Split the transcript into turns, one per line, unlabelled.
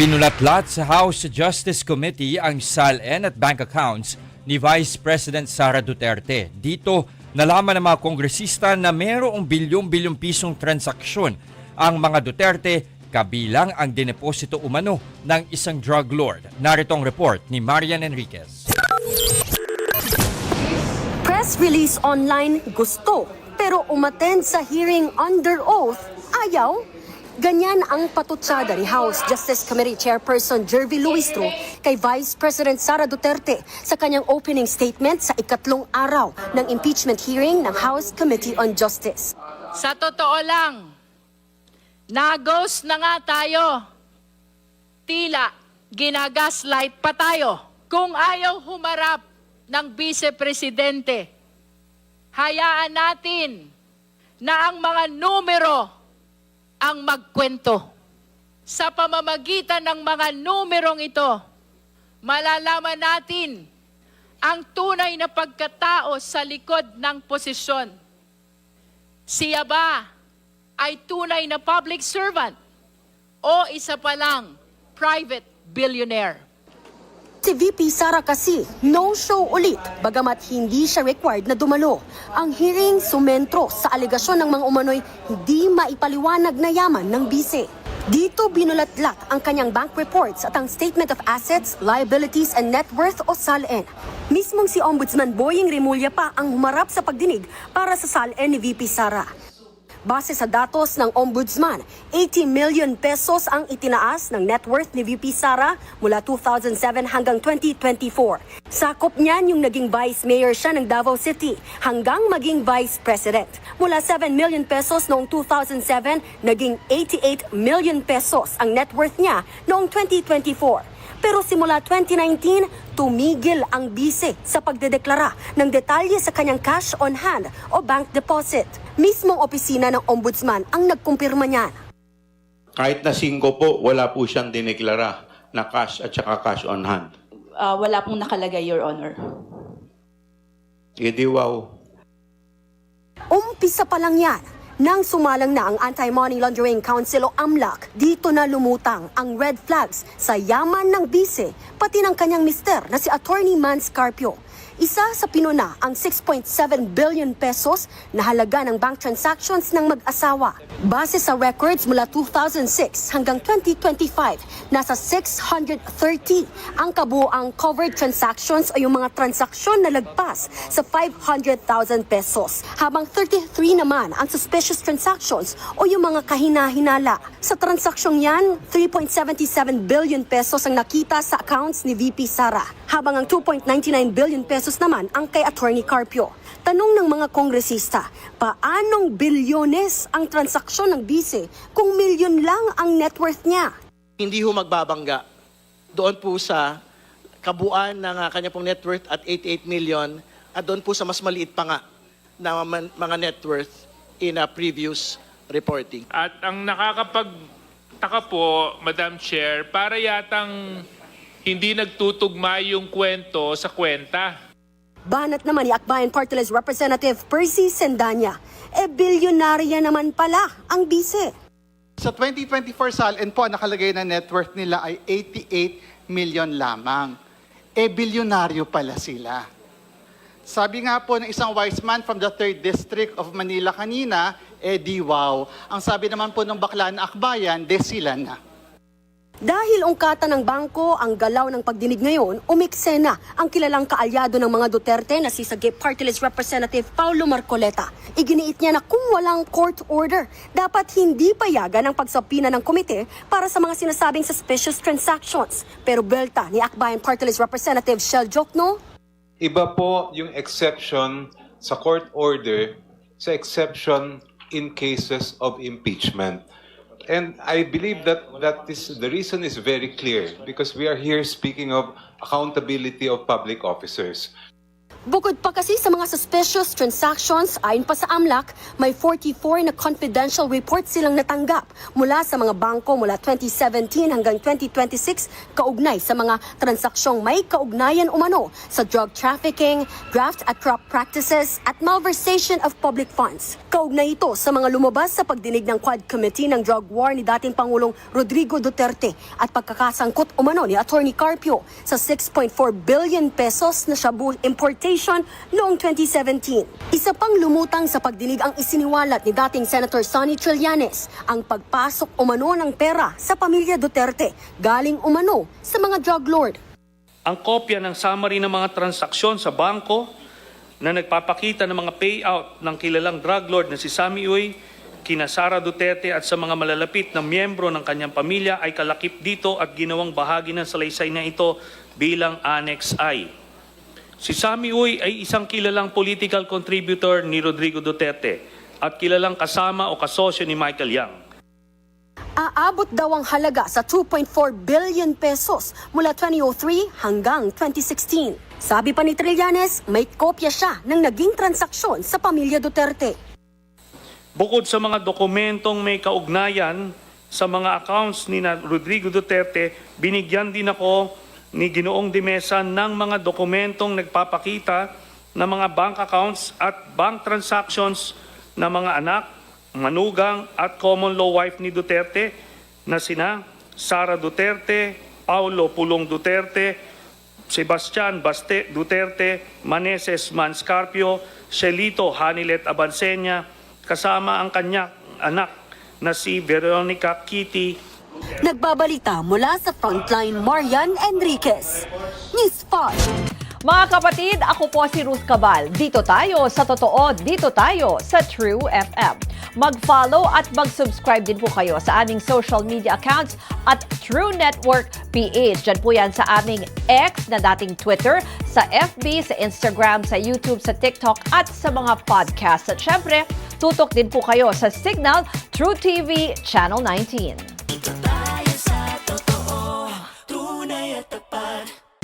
Pinulatlat sa House Justice Committee ang SALN at bank accounts ni Vice President Sara Duterte. Dito, nalaman ng mga kongresista na mayroong bilyong-bilyong pisong transaksyon ang mga Duterte kabilang ang dineposito umano ng isang drug lord. Narito ang report ni Marian Enriquez.
Press release online gusto, pero umattend sa hearing under oath ayaw. Ganyan ang patutsada ni House Justice Committee Chairperson Jervy Luistro kay Vice President Sara Duterte sa kanyang opening statement sa ikatlong araw ng impeachment hearing ng House Committee on Justice.
Sa totoo lang, nagos na nga tayo. Tila ginagaslight pa tayo. Kung ayaw humarap ng Vice-Presidente, hayaan natin na ang mga numero ang magkwento. Sa pamamagitan ng mga numerong ito, malalaman natin ang tunay na pagkatao sa likod ng posisyon. Siya ba ay tunay na public servant o isa pa lang private billionaire?
Si VP Sara kasi no-show ulit bagamat hindi siya required na dumalo. Ang hearing sumentro sa alegasyon ng mga umano'y hindi maipaliwanag na yaman ng bise. Dito binulatlat ang kanyang bank reports at ang Statement of Assets, Liabilities and Net Worth o SALN. Mismong si Ombudsman Boying Remulla pa ang humarap sa pagdinig para sa SALN ni VP Sara. Base sa datos ng Ombudsman, 80 million pesos ang itinaas ng net worth ni VP Sara mula 2007 hanggang 2024. Sakop niyan yung naging Vice Mayor siya ng Davao City hanggang maging Vice President. Mula 7 million pesos noong 2007, naging 88 million pesos ang net worth niya noong 2024. Pero simula 2019, tumigil ang bise sa pagdedeklara ng detalye sa kanyang cash on hand o bank deposit. Mismong opisina ng Ombudsman ang nagkumpirma niyan.
Kahit na 5 po, wala po siyang dineklara na cash at saka cash on hand.
Wala pong nakalagay, Your Honor.
Hindi wow.
Umpisa pa lang yan. Nang sumalang na ang Anti-Money Laundering Council o AMLAC, dito na lumutang ang red flags sa yaman ng bise, pati ng kanyang mister na si Attorney Mans Carpio. Isa sa pinuna ang 6.7 billion pesos na halaga ng bank transactions ng mag-asawa. Base sa records mula 2006 hanggang 2025, nasa 630 ang kabuoang covered transactions o yung mga transaksyon na lagpas sa 500,000 pesos. Habang 33 naman ang suspicious transactions o yung mga kahina-hinala. Sa transaksyong yan, 3.77 billion pesos ang nakita sa accounts ni VP Sara. Habang ang 2.99 billion pesos naman ang kay Attorney Carpio. Tanong ng mga kongresista, paanong bilyones ang transaksyon ng bise kung milyon lang ang net worth niya?
Hindi ho magbabangga doon po sa kabuuan ng kanya pong net worth at 88 million at doon po sa mas maliit pa nga na mga net worth in a previous reporting.
At ang nakakapagtaka po, Madam Chair, para yatang hindi nagtutugma yung kwento sa kwenta.
Banat naman ni Akbayan Party List Representative Percy Sendanya, bilyonarya naman pala ang bise.
Sa 2024 SALN po, nakalagay na net worth nila ay 88 million lamang. Bilyonaryo pala sila. Sabi nga po ng isang wise man from the 3rd District of Manila kanina, di wow. Ang sabi naman po ng bakla na Akbayan, sila na.
Dahil ungkatan ng bangko ang galaw ng pagdinig ngayon, umiksena ang kilalang kaalyado ng mga Duterte na si Sagip Party List Representative Paulo Marcoleta. Iginiit niya na kung walang court order, dapat hindi payagan ang pagsapina ng komite para sa mga sinasabing suspicious transactions. Pero belta ni Akbayan Party List Representative Shell Jokno,
iba po yung exception sa court order sa exception in cases of impeachment. And I believe that the reason is very clear because we are here speaking of accountability of public officers.
Bukod pa kasi sa mga suspicious transactions, ayon pa sa AMLAC, may 44 na confidential reports silang natanggap mula sa mga bangko mula 2017 hanggang 2026 kaugnay sa mga transaksyong may kaugnayan umano sa drug trafficking, graft at crop practices at malversation of public funds. Kaugnay ito sa mga lumabas sa pagdinig ng Quad Committee ng drug war ni dating Pangulong Rodrigo Duterte at pagkakasangkot umano ni Attorney Carpio sa 6.4 billion pesos na shabu importation noong 2017. Isa pang lumutang sa pagdinig ang isiniwalat ni dating Senator Sonny Trillanes, ang pagpasok umano ng pera sa pamilya Duterte galing umano sa mga drug lord.
Ang kopya ng summary ng mga transaksyon sa bangko na nagpapakita ng mga payout ng kilalang drug lord na si Sammy Uy, kina Sara Duterte at sa mga malalapit na miyembro ng kanyang pamilya ay kalakip dito at ginawang bahagi ng salaysay na ito bilang Annex I. Si Sammy Uy ay isang kilalang political contributor ni Rodrigo Duterte at kilalang kasama o kasosyo ni Michael Yang.
Aabot daw ang halaga sa 2.4 billion pesos mula 2003 hanggang 2016. Sabi pa ni Trillanes, may kopya siya ng naging transaksyon sa pamilya Duterte.
Bukod sa mga dokumentong may kaugnayan sa mga accounts ni Rodrigo Duterte, binigyan din ako ni Ginoong Dimesa ng mga dokumentong nagpapakita ng mga bank accounts at bank transactions ng mga anak, manugang at common law wife ni Duterte na sina Sara Duterte, Paulo Pulong Duterte, Sebastian Baste Duterte, Maneses Manscarpio, Shelito Hanilet Abansenya, kasama ang kanyang anak na si Veronica Kitty.
Nagbabalita mula sa Frontline, Marian Enriquez. News 5.
Mga kapatid, ako po si Ruth Cabal. Dito tayo sa totoo, dito tayo sa True FM. Mag-follow at mag-subscribe din po kayo sa aming social media accounts at True Network PH. Diyan po yan sa aming X na dating Twitter, sa FB, sa Instagram, sa YouTube, sa TikTok at sa mga podcasts. At syempre, tutok din po kayo sa Signal True TV Channel 19.